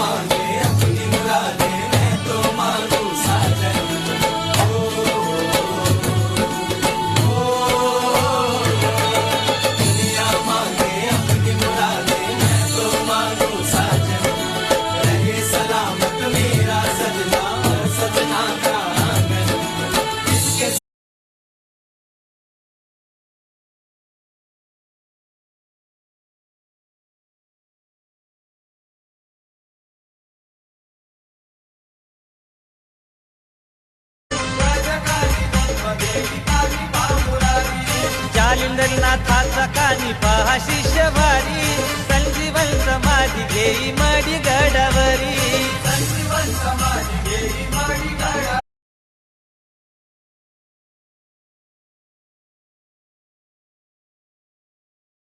मांगे अपनी मुरादे, मैं तो मांगू साजन। दुनिया मांगे अपनी मुरादे, मैं तो मांगू साजन। रहे सलामत मेरा सजना, सजना का आंगन। इसके जालिंदरनाथाचा कानी पाहाशी